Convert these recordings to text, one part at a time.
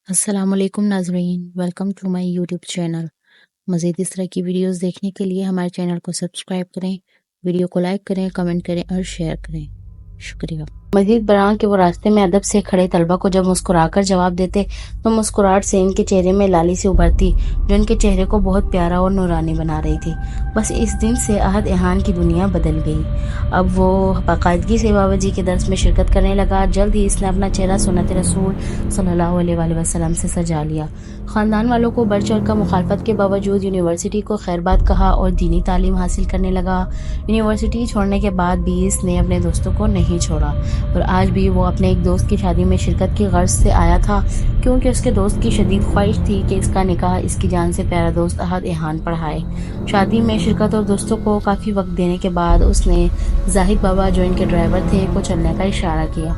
السلام علیکم ناظرین، welcome to my YouTube channel. مزید اس طرح کی ویڈیوز دیکھنے کے لیے ہمارے چینل کو سبسکرائب کریں، ویڈیو کو لائک کریں، کمنٹ کریں اور شیئر کریں۔ شکریہ۔ مزید برآں کہ وہ راستے میں ادب سے کھڑے طلبہ کو جب مسکرا کر جواب دیتے تو مسکراہٹ سے ان کے چہرے میں لالی سی ابھرتی جو ان کے چہرے کو بہت پیارا اور نورانی بنا رہی تھی۔ بس اس دن سے احد ایحان کی دنیا بدل گئی۔ اب وہ باقاعدگی سے بابا جی کے درس میں شرکت کرنے لگا۔ جلد ہی اس نے اپنا چہرہ سنت رسول صلی اللہ علیہ وآلہ وسلم سے سجا لیا۔ خاندان والوں کو بڑھ چڑھ کر مخالفت کے باوجود یونیورسٹی کو خیر بات کہا اور دینی تعلیم حاصل کرنے لگا۔ یونیورسٹی چھوڑنے کے بعد بھی اس نے اپنے دوستوں کو نہیں چھوڑا اور آج بھی وہ اپنے ایک دوست کی شادی میں شرکت کی غرض سے آیا تھا، کیونکہ اس کے دوست کی شدید خواہش تھی کہ اس کا نکاح اس کی جان سے پیارا دوست احد ایحان پڑھائے۔ شادی میں شرکت اور دوستوں کو کافی وقت دینے کے بعد اس نے زاہد بابا جو ان کے ڈرائیور تھے کو چلنے کا اشارہ کیا۔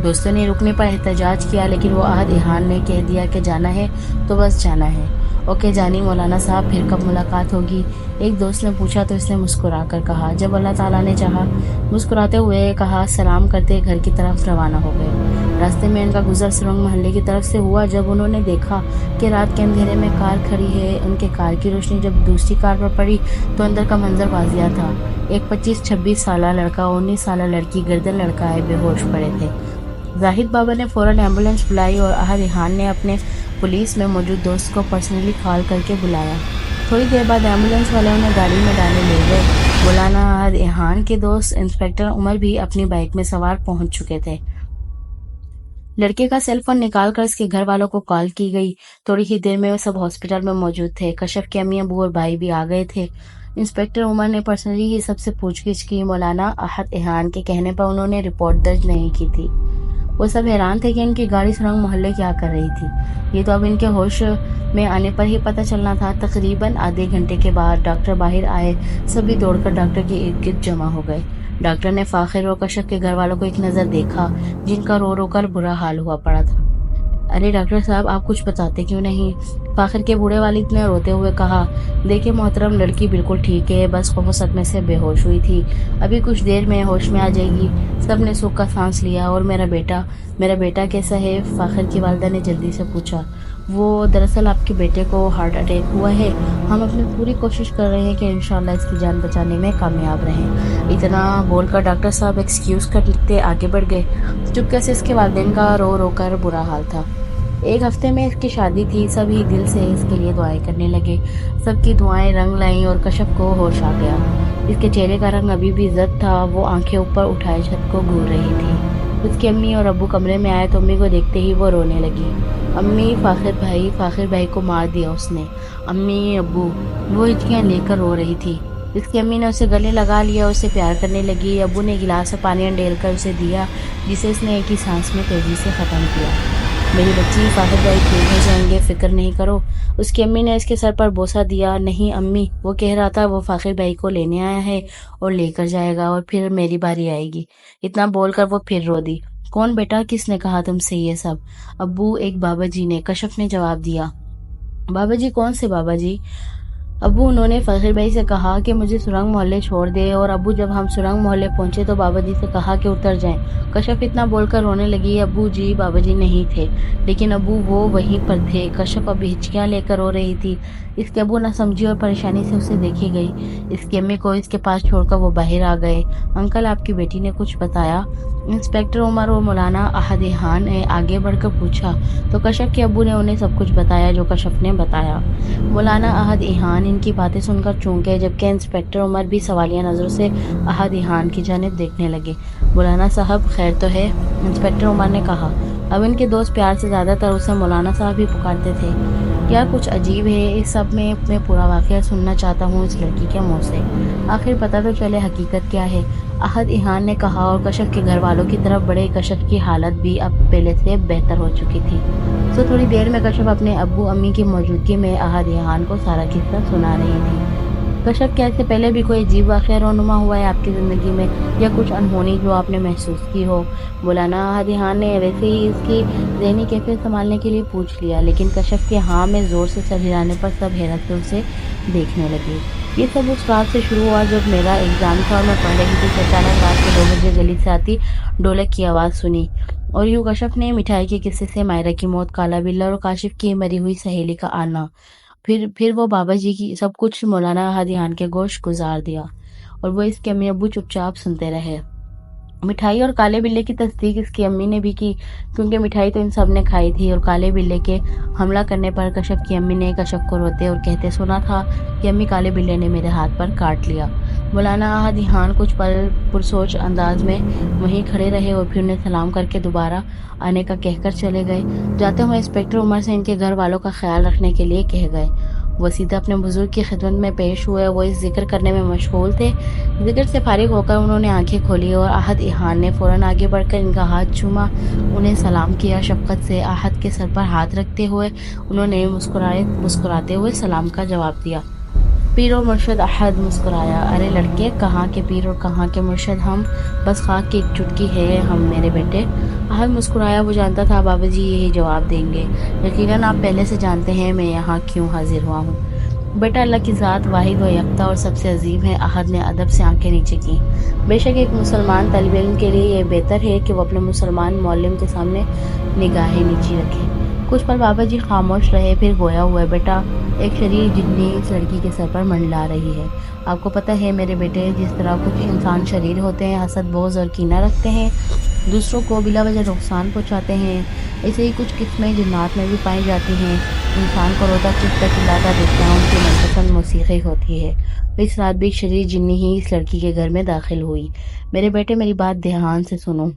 دوستوں نے رکنے پر احتجاج کیا، لیکن وہ احد ایحان نے کہہ دیا کہ جانا ہے تو بس جانا ہے۔ اوکے جانی مولانا صاحب، پھر کب ملاقات ہوگی؟ ایک دوست نے پوچھا تو اس نے مسکرا کر کہا، جب اللہ تعالیٰ نے چاہا۔ مسکراتے ہوئے کہا، سلام کرتے گھر کی طرف روانہ ہو گئے۔ راستے میں ان کا گزر سرنگ محلے کی طرف سے ہوا۔ جب انہوں نے دیکھا کہ رات کے اندھیرے میں کار کھڑی ہے، ان کے کار کی روشنی جب دوسری کار پر پڑی تو اندر کا منظر واضح تھا۔ ایک 25-26 سالہ لڑکا اور 19 سالہ لڑکی گردن لڑکائے بے ہوش پڑے تھے۔ زاہد بابا نے فوراً ایمبولینس بلائی اور احد ایحان نے اپنے پولیس میں موجود دوست کو پرسنلی کال کر کے بلایا۔ تھوڑی دیر بعد ایمبولینس والے انہیں گاڑی میں ڈالے لے گئے۔ مولانا احد ایحان کے دوست انسپکٹر عمر بھی اپنی بائک میں سوار پہنچ چکے تھے۔ لڑکے کا سیل فون نکال کر اس کے گھر والوں کو کال کی گئی۔ تھوڑی ہی دیر میں وہ سب ہاسپٹل میں موجود تھے۔ کشف کے امی ابو اور بھائی بھی آ گئے تھے۔ انسپکٹر عمر نے پرسنلی ہی سب سے پوچھ گچھ کی۔ مولانا احد ایحان کے کہنے پر انہوں نے رپورٹ درج نہیں کی تھی۔ وہ سب حیران تھے کہ ان کی گاڑی سرنگ محلے کیا کر رہی تھی۔ یہ تو اب ان کے ہوش میں آنے پر ہی پتہ چلنا تھا۔ تقریباً آدھے گھنٹے کے بعد ڈاکٹر باہر آئے۔ سبھی دوڑ کر ڈاکٹر کے ارد گرد جمع ہو گئے۔ ڈاکٹر نے فاخر اور کشف کے گھر والوں کو ایک نظر دیکھا، جن کا رو رو کر برا حال ہوا پڑا تھا۔ ارے ڈاکٹر صاحب، آپ کچھ بتاتے کیوں نہیں؟ فاخر کے بوڑھے والد نے روتے ہوئے کہا، دیکھیں محترم، لڑکی بالکل ٹھیک ہے، بس خوف و صدمے سے بے ہوش ہوئی تھی، ابھی کچھ دیر میں ہوش میں آ جائے گی۔ سب نے سکھ کا سانس لیا۔ اور میرا بیٹا کیسا ہے؟ فاخر کی والدہ نے جلدی سے پوچھا۔ وہ دراصل آپ کے بیٹے کو ہارٹ اٹیک ہوا ہے، ہم اپنی پوری کوشش کر رہے ہیں کہ انشاءاللہ اس کی جان بچانے میں کامیاب رہیں۔ اتنا بول کر ڈاکٹر صاحب ایکسکیوز کرتے آگے بڑھ گئے۔ چپکے سے اس کے والدین کا رو رو کر برا حال تھا۔ ایک ہفتے میں اس کی شادی تھی۔ سب ہی دل سے اس کے لیے دعائیں کرنے لگے۔ سب کی دعائیں رنگ لائیں اور کشف کو ہوش آ گیا۔ اس کے چہرے کا رنگ ابھی بھی زرد تھا۔ وہ آنکھیں اوپر اٹھائے چھت کو گھور رہی تھی۔ اس کی امی اور ابو کمرے میں آئے تو امی کو دیکھتے ہی وہ رونے لگی۔ امی، فاخر بھائی کو مار دیا اس نے۔ امی، ابو، وہ ہچکیاں لے کر رو رہی تھی۔ اس کی امی نے اسے گلے لگا لیا، اسے پیار کرنے لگی۔ ابو نے گلاس سے پانی انڈیل کر اسے دیا، جسے اس نے ایک ہی سانس میں تیزی سے ختم کیا۔ میری بچی، فاخر بھائی ٹھیک ہو جائیں گے، فکر نہیں کرو۔ اس کی امی نے اس کے سر پر بوسہ دیا۔ نہیں امی، وہ کہہ رہا تھا وہ فاخر بھائی کو لینے آیا ہے اور لے کر جائے گا اور پھر میری باری آئے گی۔ اتنا بول کر وہ پھر رو دی۔ کون بیٹا، کس نے کہا تم سے یہ سب؟ ابو، ایک بابا جی نے، کشف نے جواب دیا۔ بابا جی؟ کون سے بابا جی؟ ابو، انہوں نے فاخر بھائی سے کہا کہ مجھے سرنگ محلے چھوڑ دے، اور ابو جب ہم سرنگ محلے پہنچے تو بابا جی سے کہا کہ اتر جائیں۔ کشف اتنا بول کر رونے لگی۔ ابو جی، بابا جی نہیں تھے، لیکن ابو وہ وہیں پر تھے۔ کشف اب ہچکیاں لے کر رو رہی تھی۔ اس کے ابو نہ سمجھی اور پریشانی سے اسے دیکھے گئی۔ اس کی امی کو اس کے پاس چھوڑ کر وہ باہر آ گئے۔ انکل، آپ کی بیٹی نے کچھ بتایا؟ انسپکٹر عمر اور مولانا احد ایحان نے آگے بڑھ کر پوچھا تو کشف کے ابو نے انہیں سب کچھ بتایا جو کشف نے بتایا۔ مولانا احد ایحان ان کی باتیں سن کر چونکے، جبکہ انسپکٹر عمر بھی سوالیہ نظروں سے احد ایحان کی جانب دیکھنے لگے۔ مولانا صاحب، خیر تو ہے؟ انسپکٹر عمر نے کہا۔ اب ان کے دوست پیار سے زیادہ تر اسے مولانا صاحب ہی پکارتے تھے۔ کیا کچھ عجیب ہے اس سب میں پورا واقعہ سننا چاہتا ہوں اس لڑکی کے منہ سے، آخر پتہ تو چلے حقیقت کیا ہے، احد ایحان نے کہا اور کشف کے گھر والوں کی طرف بڑے۔ کشف کی حالت بھی اب پہلے سے بہتر ہو چکی تھی۔ تھوڑی دیر میں کشف اپنے ابو امی کی موجودگی میں احد ایحان کو سارا قصہ سنا رہی تھی۔ کشف، کیا اس سے پہلے بھی کوئی عجیب واقعہ رونما ہوا ہے آپ کی زندگی میں، یا کچھ انہونی جو آپ نے محسوس کی ہو؟ مولانا احد ایحان نے ویسے ہی اس کی ذہنی کیفیت سنبھالنے کے لیے پوچھ لیا، لیکن کشف کے ہاں میں زور سے سر ہلانے پر سب حیرت سے اسے دیکھنے لگے۔ یہ سب اس رات سے شروع ہوا جب میرا ایگزام تھا اور میں پڑھ رہی تھی کہ اچانک رات کے 2 بجے گلی سے آتی ڈھولک کی آواز سنی۔ اور یوں کشف نے مٹھائی کے قصے سے مائرہ کی موت، کالا بلّا اور کاشف کی مری ہوئی سہیلی کا آنا، پھر وہ بابا جی کی سب کچھ مولانا احد ایحان کے گوش گزار دیا اور وہ اس کے امی ابو چپ چاپ سنتے رہے۔ مٹھائی اور کالے بلے کی تصدیق اس کی امی نے بھی کی، کیونکہ مٹھائی تو ان سب نے کھائی تھی، اور کالے بلے کے حملہ کرنے پر کشف کی امی نے کشف کو روتے اور کہتے سنا تھا کہ امی کالے بلے نے میرے ہاتھ پر کاٹ لیا۔ مولانا احد ایحان کچھ پل پرسوچ انداز میں وہیں کھڑے رہے اور پھر انہیں سلام کر کے دوبارہ آنے کا کہہ کر چلے گئے۔ جاتے ہوئے انسپکٹر عمر سے ان کے گھر والوں کا خیال رکھنے کے لیے کہہ گئے۔ وہ سیدھا اپنے بزرگ کی خدمت میں پیش ہوئے۔ وہ اس ذکر کرنے میں مشغول تھے۔ ذکر سے فارغ ہو کر انہوں نے آنکھیں کھولی اور احد ایحان نے فوراً آگے بڑھ کر ان کا ہاتھ چوما، انہیں سلام کیا۔ شفقت سے احد کے سر پر ہاتھ رکھتے ہوئے انہوں نے مسکراتے ہوئے سلام کا جواب دیا۔ پیر اور مرشد احد مسکرایا۔ ارے لڑکے، کہاں کے پیر اور کہاں کے مرشد، ہم بس خاک کی ایک چٹکی ہے ہم میرے بیٹے۔ احد مسکرایا، وہ جانتا تھا بابا جی یہی جواب دیں گے۔ یقیناً آپ پہلے سے جانتے ہیں میں یہاں کیوں حاضر ہوا ہوں۔ بیٹا، اللہ کی ذات واحد و یکتا اور سب سے عظیم ہے۔ احد نے ادب سے آنکھیں نیچے کی۔ بے شک ایک مسلمان طالب علم کے لیے یہ بہتر ہے کہ وہ اپنے مسلمان معلم کے سامنے نگاہیں نیچی رکھے۔ کچھ پل بابا جی خاموش رہے، پھر گویا ہوئے، بیٹا، ایک شریر جنی اس لڑکی کے سر پر منڈلا رہی ہے۔ آپ کو پتہ ہے میرے بیٹے، جس طرح کچھ انسان شریر ہوتے ہیں، حسد، بغض اور کینہ رکھتے ہیں، دوسروں کو بلا وجہ نقصان پہنچاتے ہیں، ایسے ہی کچھ قسمیں جنات میں بھی پائی جاتی ہیں۔ انسان کو روتا چیختا چلاتا دیکھنا ان کی من پسند موسیقی ہوتی ہے۔ اس رات بھی ایک شریر جنی ہی اس لڑکی کے گھر میں داخل ہوئی۔ میرے بیٹے، میری بات دھیان سے سنو۔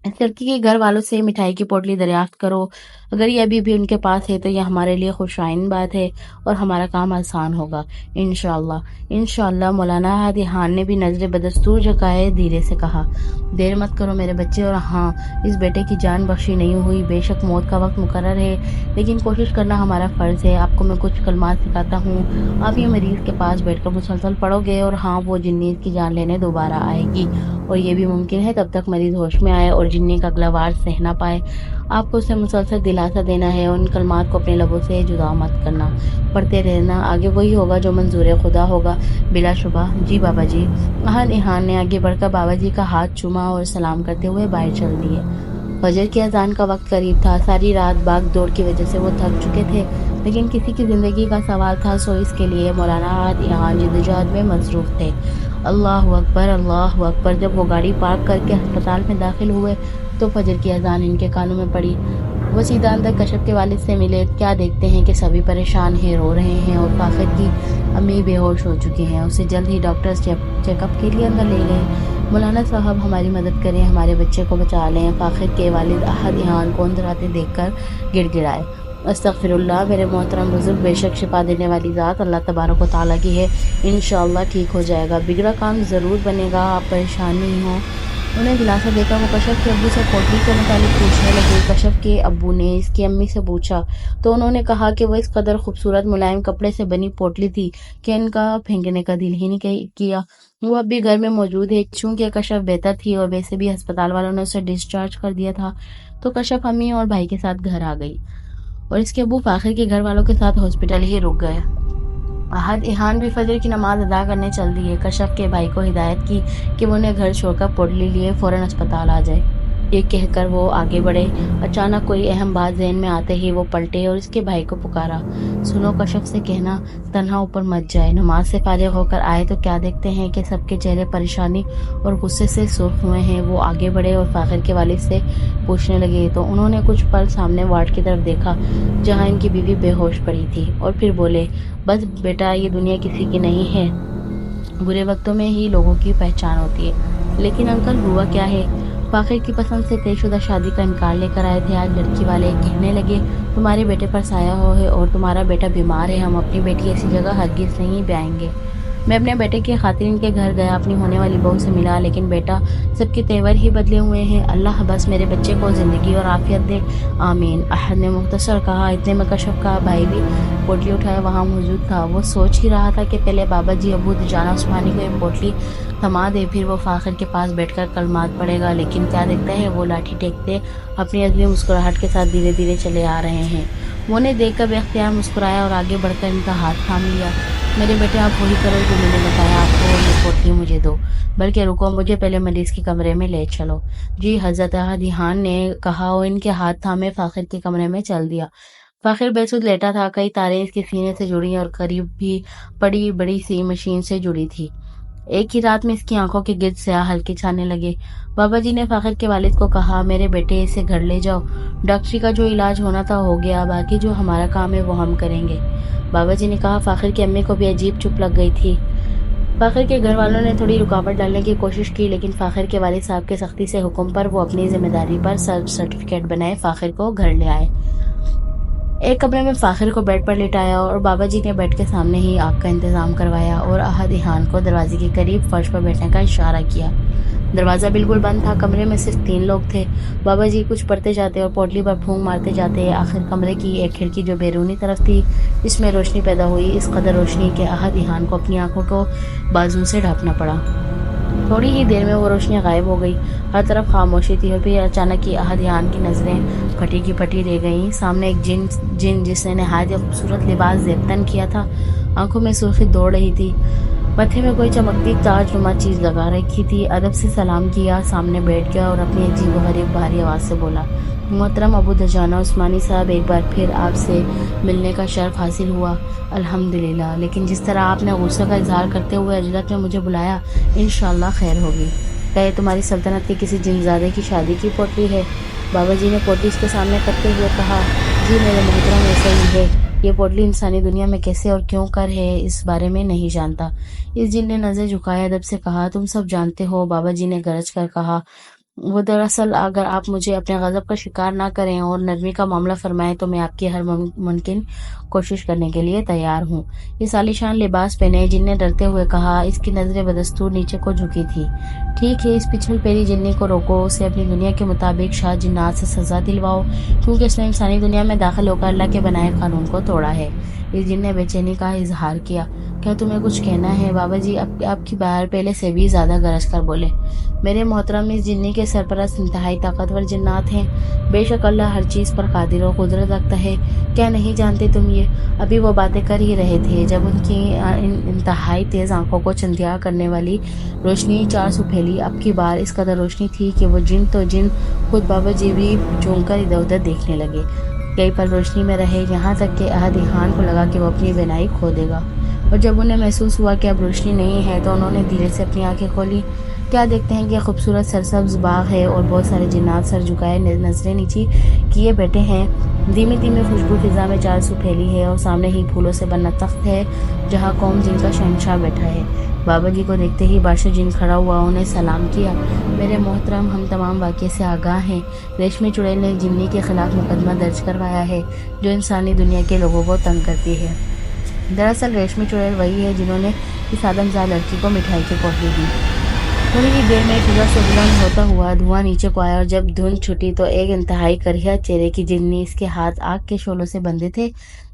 اس لڑکی کے گھر والوں سے مٹھائی کی پوٹلی دریافت کرو۔ اگر یہ ابھی بھی ان کے پاس ہے تو یہ ہمارے لیے خوشائن بات ہے اور ہمارا کام آسان ہوگا انشاءاللہ۔ انشاءاللہ۔ مولانا احد ایحان نے بھی نظر بدستور جھکائے دھیرے سے کہا، دیر مت کرو میرے بچے، اور ہاں، اس بیٹے کی جان بخشی نہیں ہوئی، بے شک موت کا وقت مقرر ہے، لیکن کوشش کرنا ہمارا فرض ہے۔ آپ کو میں کچھ کلمات سکھاتا ہوں، آپ یہ مریض کے پاس بیٹھ کر مسلسل پڑھو گے، اور ہاں، وہ جنی اس کی جان لینے دوبارہ آئے گی، اور یہ بھی ممکن ہے تب تک مریض ہوش میں آئے اور جنی کا اگلا وار سہ نہ پائے۔ آپ کو اسے مسلسل دلاسا دینا ہے، ان کلمات کو اپنے لبوں سے جدا مت کرنا، پڑھتے رہنا، آگے وہی ہوگا جو منظور خدا ہوگا بلا شبہ۔ جی بابا جی۔ احد ایحان نے آگے بڑھ کر بابا جی کا ہاتھ چوما اور سلام کرتے ہوئے باہر چل دیے۔ فجر کی اذان کا وقت قریب تھا۔ ساری رات بھاگ دوڑ کی وجہ سے وہ تھک چکے تھے، لیکن کسی کی زندگی کا سوال تھا، سو اس کے لیے مولانا احد ایحان جدوجہد میں مصروف تھے۔ اللہ اکبر، اللہ اکبر۔ جب وہ گاڑی پارک کر کے ہسپتال میں داخل ہوئے تو فجر کی اذان ان کے کانوں میں پڑی۔ وہ سیدھا اندر کشف کے والد سے ملے۔ کیا دیکھتے ہیں کہ سبھی پریشان ہیں، رو رہے ہیں، اور فاخر کی امی بے ہوش ہو چکی ہیں۔ اسے جلد ہی ڈاکٹرز چیک اپ کے لیے اندر لے گئے۔ مولانا صاحب، ہماری مدد کریں، ہمارے بچے کو بچا لیں۔ فاخر کے والد احد ایحان کو اندر آتے دیکھ کر گڑ گڑائے، استغفر اللہ میرے محترم بزرگ، بے شک شفا دینے والی ذات اللہ تبارک و تعالیٰ کی ہے، انشاءاللہ ٹھیک ہو جائے گا، بگڑا کام ضرور بنے گا، آپ پریشان نہیں ہوں۔ انہیں دلاسا دے کر وہ کشف کے ابو سے پوٹلی کے متعلق پوچھنے لگے۔ کشف کے ابو نے اس کی امی سے پوچھا تو انہوں نے کہا کہ وہ اس قدر خوبصورت ملائم کپڑے سے بنی پوٹلی تھی کہ ان کا پھینکنے کا دل ہی نہیں کیا۔ وہ اب بھی گھر میں موجود ہے۔ چونکہ کشف بہتر تھی اور ویسے بھی ہسپتال والوں نے اسے ڈسچارج کر دیا تھا، تو کشف امی اور بھائی کے ساتھ گھر آ گئی اور اس کے ابو فاخر کے گھر والوں کے ساتھ ہاسپٹل ہی رک گئے۔ احد ایحان بھی فجر کی نماز ادا کرنے چل دیے۔ کشف کے بھائی کو ہدایت کی کہ وہ انہیں گھر چھوڑ کر پوٹلی لیے فوراً اسپتال آ جائے۔ یہ کہہ کر وہ آگے بڑھے۔ اچانک کوئی اہم بات ذہن میں آتے ہی وہ پلٹے اور اس کے بھائی کو پکارا، سنو، کشف سے کہنا تنہا اوپر مت جائے۔ نماز سے فارغ ہو کر آئے تو کیا دیکھتے ہیں کہ سب کے چہرے پریشانی اور غصے سے سرخ ہوئے ہیں۔ وہ آگے بڑھے اور فاخر کے والد سے پوچھنے لگے تو انہوں نے کچھ پل سامنے وارڈ کی طرف دیکھا جہاں ان کی بیوی بے ہوش پڑی تھی، اور پھر بولے، بس بیٹا، یہ دنیا کسی کی نہیں ہے، برے وقتوں میں ہی لوگوں کی پہچان ہوتی ہے۔ لیکن انکل، ہوا کیا ہے؟ فاخر کی پسند سے طے شدہ شادی کا انکار لے کر آئے تھے آج۔ لڑکی والے کہنے لگے تمہارے بیٹے پر سایہ ہو ہے اور تمہارا بیٹا بیمار ہے، ہم اپنی بیٹی ایسی جگہ ہرگز نہیں بیائیں گے۔ میں اپنے بیٹے کی خاطر ان کے گھر گیا، اپنی ہونے والی بہو سے ملا، لیکن بیٹا، سب کے تیور ہی بدلے ہوئے ہیں۔ اللہ بس میرے بچے کو زندگی اور عافیت دے، آمین۔ احد نے مختصر کہا۔ اتنے میں کشف کا بھائی بھی پوٹلی اٹھائے وہاں موجود تھا۔ وہ سوچ ہی رہا تھا کہ پہلے بابا جی ابو جانا عثمانی کو یہ پوٹلی تھما دے، پھر وہ فاخر کے پاس بیٹھ کر کلمات پڑھے گا، لیکن کیا دیکھتا ہے وہ لاٹھی ٹیکتے اپنی عزمی مسکراہٹ کے ساتھ دھیرے دھیرے چلے آ رہے ہیں۔ وہ نے دیکھ کر بے اختیار مسکرایا اور آگے بڑھ کر ان کا ہاتھ تھام لیا۔ میرے بیٹے آپ وہی کرو جو میں نے بتایا آپ کو، یہ پوٹلی مجھے دو، بلکہ رکو، مجھے پہلے مریض کے کمرے میں لے چلو۔ جی حضرت احدیان نے کہا اور ان کے ہاتھ تھامے فاخر کے کمرے میں چل دیا۔ فاخر بے سود لیٹا تھا، کئی تاریں اس کے سینے سے جڑی اور قریب بھی بڑی بڑی سی مشین سے جڑی تھی۔ ایک ہی رات میں اس کی آنکھوں کے گرد سیاہ ہلکے چھانے لگے۔ بابا جی نے فاخر کے والد کو کہا، میرے بیٹے اسے گھر لے جاؤ، ڈاکٹری کا جو علاج ہونا تھا ہو گیا، باقی جو ہمارا کام ہے وہ ہم کریں گے۔ بابا جی نے کہا۔ فاخر کی امی کو بھی عجیب چپ لگ گئی تھی۔ فاخر کے گھر والوں نے تھوڑی رکاوٹ ڈالنے کی کوشش کی، لیکن فاخر کے والد صاحب کے سختی سے حکم پر وہ اپنی ذمہ داری پر سرٹیفکیٹ بنائے فاخر کو گھر لے آئے۔ ایک کمرے میں فاخر کو بیڈ پر لٹایا اور بابا جی نے بیڈ کے سامنے ہی آگ کا انتظام کروایا اور احدیان کو دروازے کے قریب فرش پر بیٹھنے کا اشارہ کیا۔ دروازہ بالکل بند تھا، کمرے میں صرف 3 لوگ تھے۔ بابا جی کچھ پڑھتے جاتے اور پوٹلی پر پھونک مارتے جاتے۔ آخر کمرے کی ایک کھڑکی جو بیرونی طرف تھی، اس میں روشنی پیدا ہوئی، اس قدر روشنی کہ احدیان کو اپنی آنکھوں کو بازو سے ڈھانپنا پڑا۔ تھوڑی ہی دیر میں وہ روشنی غائب ہو گئی، ہر طرف خاموشی تھی، اور پھر اچانک ہی احدیان کی نظریں پھٹی کی پھٹی رہ گئیں۔ سامنے ایک جن جس نے نہایت خوبصورت لباس زیبتن کیا تھا، آنکھوں میں سرخی دوڑ رہی تھی، متھے میں کوئی چمکتی تاج نما چیز لگا رکھی تھی، ادب سے سلام کیا، سامنے بیٹھ گیا اور اپنی عجیب و غریب بھاری آواز سے بولا، محترم ابو دجانہ عثمانی صاحب، ایک بار پھر آپ سے ملنے کا شرف حاصل ہوا۔ الحمدللہ، لیکن جس طرح آپ نے غصے کا اظہار کرتے ہوئے عجلت میں مجھے بلایا، انشاءاللہ خیر ہوگی۔ کیا یہ تمہاری سلطنت کے کسی جنزادے کی شادی کی پوٹلی ہے؟ بابا جی نے پوٹلی اس کے سامنے کرتے ہوئے کہا، جی میرے محترم، ایسا ہی ہے۔ یہ پوٹلی انسانی دنیا میں کیسے اور کیوں کر ہے، اس بارے میں نہیں جانتا۔ اس جن نے نظر جھکائے ادب سے کہا، تم سب جانتے ہو۔ بابا جی نے گرج کر کہا، وہ دراصل اگر آپ مجھے اپنے غضب کا شکار نہ کریں اور نرمی کا معاملہ فرمائیں تو میں آپ کی ہر ممکن کوشش کرنے کے لیے تیار ہوں۔ اس عالیشان لباس پہنے جن نے ڈرتے ہوئے کہا، اس کی نظریں بدستور نیچے کو جھکی تھی۔ ٹھیک ہے، اس پچھل پیری جنی کو روکو، اسے اپنی دنیا کے مطابق شاہ جنات سے سزا دلواؤ، کیونکہ اس نے انسانی دنیا میں داخل ہو کر اللہ کے بنائے قانون کو توڑا ہے۔ اس جن نے بے چینی کا اظہار کیا، کیا تمہیں کچھ کہنا ہے؟ بابا جی آپ کی بہار پہلے سے بھی زیادہ گرج کر بولے، میرے محترم، اس جنی کے سرپرست انتہائی طاقتور جنات ہیں، بے شک اللہ ہر چیز پر قادر و قدرت رکھتا ہے۔ کیا نہیں جانتے تم یہ؟ ابھی وہ باتیں کر ہی رہے تھے جب ان کی انتہائی تیز آنکھوں کو چندیا کرنے والی روشنی 400 پھیلی۔ اب کی بار اس قدر روشنی تھی کہ وہ جن تو جن، خود بابا جی بھی چونک کر ادھر ادھر دیکھنے لگے۔ کئی پل روشنی میں رہے، یہاں تک کہ احدیان کو لگا کہ وہ اپنی بینائی کھو دے گا، اور جب انہیں محسوس ہوا کہ اب روشنی نہیں ہے تو انہوں نے دھیرے سے اپنی آنکھیں کھولی۔ کیا دیکھتے ہیں کہ خوبصورت سرسبز باغ ہے اور بہت سارے جنات سر جھکائے نظریں نیچی کیے بیٹھے ہیں۔ دھیمی دھیمی خوشبو فضا میں 400 پھیلی ہے اور سامنے ہی پھولوں سے بنا تخت ہے جہاں قوم جن کا شہنشاہ بیٹھا ہے۔ بابا جی کو دیکھتے ہی بادشاہ جن کھڑا ہوا، انہیں سلام کیا، میرے محترم، ہم تمام واقعے سے آگاہ ہیں۔ ریشمی چڑیل نے جنی کے خلاف مقدمہ درج کروایا ہے جو انسانی دنیا کے لوگوں کو تنگ کرتی ہے۔ دراصل ریشمی چڑیل وہی ہے جنہوں نے اس آدمزاد لڑکی کو مٹھائی کی پوٹلی دی۔ تھوڑی ہی دیر میں فضا سے بلند ہوتا ہوا دھواں نیچے کو آیا، اور جب دھند چھٹی تو ایک انتہائی کریہ چہرے کی جنی، اس کے ہاتھ آگ کے شعلوں سے بندھے تھے،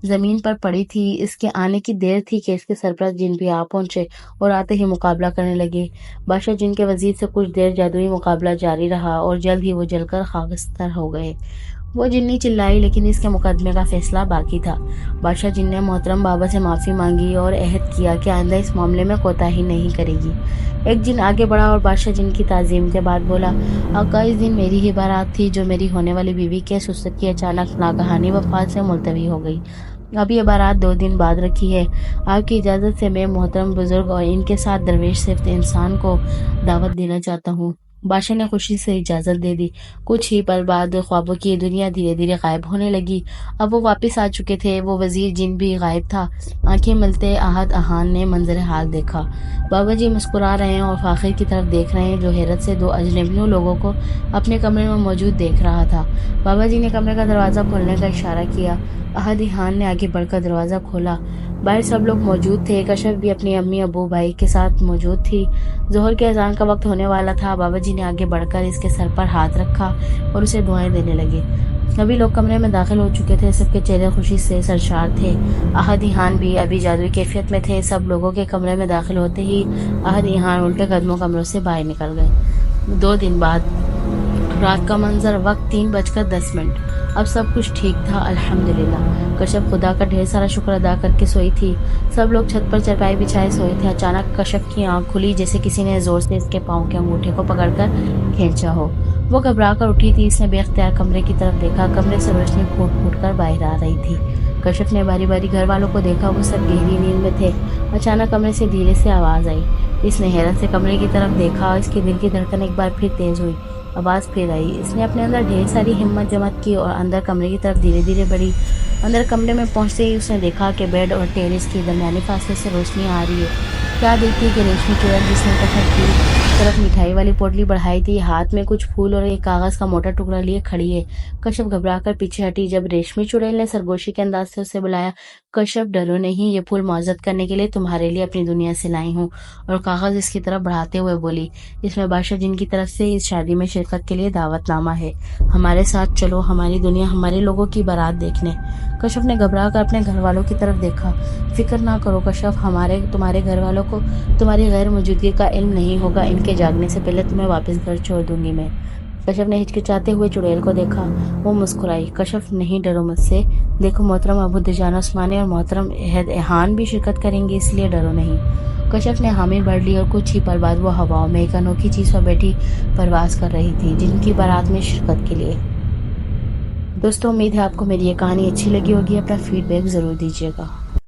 زمین پر پڑی تھی۔ اس کے آنے کی دیر تھی کہ اس کے سرپرست جن بھی آ پہنچے اور آتے ہی مقابلہ کرنے لگے۔ بادشاہ جن کے وزیر سے کچھ دیر جادوئی مقابلہ جاری رہا اور جلد ہی وہ جل کر خاکستر ہو گئے۔ وہ جنی چلائی، لیکن اس کے مقدمے کا فیصلہ باقی تھا۔ بادشاہ جن نے محترم بابا سے معافی مانگی اور عہد کیا کہ آئندہ اس معاملے میں کوتاہی نہیں کرے گی۔ ایک جن آگے بڑھا اور بادشاہ جن کی تعظیم کے بعد بولا، آقا، اس دن میری ہی بارات تھی جو میری ہونے والی بیوی کے سسر کی اچانک ناگہانی وفات سے ملتوی ہو گئی۔ اب یہ بارات 2 دن بعد رکھی ہے۔ آپ کی اجازت سے میں محترم بزرگ اور ان کے ساتھ درویش صفت انسان کو دعوت دینا چاہتا ہوں۔ بادشاہ نے خوشی سے اجازت دے دی۔ کچھ ہی پل بعد خوابوں کی دنیا دھیرے دھیرے غائب ہونے لگی۔ اب وہ واپس آ چکے تھے، وہ وزیر جن بھی غائب تھا۔ آنکھیں ملتے احدیان نے منظر حال دیکھا۔ بابا جی مسکرا رہے ہیں اور فاخر کی طرف دیکھ رہے ہیں جو حیرت سے 2 اجنبیوں لوگوں کو اپنے کمرے میں موجود دیکھ رہا تھا۔ بابا جی نے کمرے کا دروازہ کھولنے کا اشارہ کیا۔ احدیان نے آگے بڑھ کر دروازہ کھولا۔ باہر سب لوگ موجود تھے، کشف بھی اپنی امی ابو بھائی کے ساتھ موجود تھی۔ ظہر کے اذان کا وقت ہونے والا تھا۔ بابا جی نے آگے بڑھ کر اس کے سر پر ہاتھ رکھا اور اسے دعائیں دینے لگے۔ سبھی لوگ کمرے میں داخل ہو چکے تھے، سب کے چہرے خوشی سے سرشار تھے۔ احدیان بھی ابھی جادوئی کیفیت میں تھے۔ سب لوگوں کے کمرے میں داخل ہوتے ہی احدیان الٹے قدموں کمروں سے باہر نکل گئے۔ 2 دن بعد رات کا منظر، وقت 3:10۔ اب سب کچھ ٹھیک تھا الحمدللہ۔ کشف خدا کا ڈھیر سارا شکر ادا کر کے سوئی تھی۔ سب لوگ چھت پر چرپائی بچھائے سوئے تھے۔ اچانک کشف کی آنکھ کھلی جیسے کسی نے زور سے اس کے پاؤں کے انگوٹھے کو پکڑ کر کھینچا ہو۔ وہ گھبرا کر اٹھی تھی۔ اس نے بے اختیار کمرے کی طرف دیکھا۔ کمرے سے روشنی پھوٹ پھوٹ کر باہر آ رہی تھی۔ کشف نے باری باری گھر والوں کو دیکھا، وہ سب گہری نیند میں تھے۔ اچانک کمرے سے دھیرے سے آواز آئی۔ اس نے حیرت سے کمرے کی طرف دیکھا۔ اس کے دل کی دھڑکن ایک بار پھر تیز ہوئی۔ آواز پھر آئی۔ اس نے اپنے اندر ڈھیر ساری ہمت جمع کی اور اندر کمرے کی طرف دھیرے دھیرے بڑھی۔ اندر کمرے میں پہنچتے ہی اس نے دیکھا کہ بیڈ اور ٹیرس کے درمیانی فاصلے سے روشنی آ رہی ہے۔ کیا دیکھتی کہ ریشمی چڑیل جس نے کشف کی طرف مٹھائی والی پوٹلی بڑھائی تھی، ہاتھ میں کچھ پھول اور ایک کاغذ کا موٹا ٹکڑا لیے کھڑی ہے۔ کشف گھبرا کر پیچھے ہٹی۔ جب ریشمی چڑیل نے سرگوشی کے انداز سے اسے بلایا، کشف ڈرو نہیں، یہ پھول معزت کرنے کے لیے تمہارے لیے اپنی دنیا سے لائی ہوں، اور کاغذ اس کی طرف بڑھاتے ہوئے بولی، اس میں بادشاہ جن کی طرف سے اس شادی میں شرکت کے لیے دعوت نامہ ہے، ہمارے ساتھ چلو ہماری دنیا ہمارے لوگوں کی بارات دیکھنے۔ کشف نے گھبرا کر اپنے گھر والوں کی طرف دیکھا۔ فکر نہ کرو کشف، تمہارے گھر والوں کو تمہاری غیر موجودگی کا علم نہیں ہوگا، ان کے جاگنے سے پہلے تمہیں واپس گھر چھوڑ دوں گی میں۔ کشف نے ہچکچاتے ہوئے چڑیل کو دیکھا۔ وہ مسکرائی۔ کشف نہیں ڈرو مجھ سے، دیکھو محترم ابو دجان عثمانی اور محترم عہد احان بھی شرکت کریں گے، اس لیے ڈرو نہیں۔ کشف نے حامی بھر لی اور کچھ ہی پل بعد وہ ہواؤں میں ایک انوکھی چیز پر بیٹھی پرواز کر رہی تھی، جن کی بارات میں شرکت کے لیے۔ دوستوں، امید ہے آپ کو میری یہ کہانی اچھی لگی ہوگی۔ اپنا فیڈ بیک ضرور دیجیے گا۔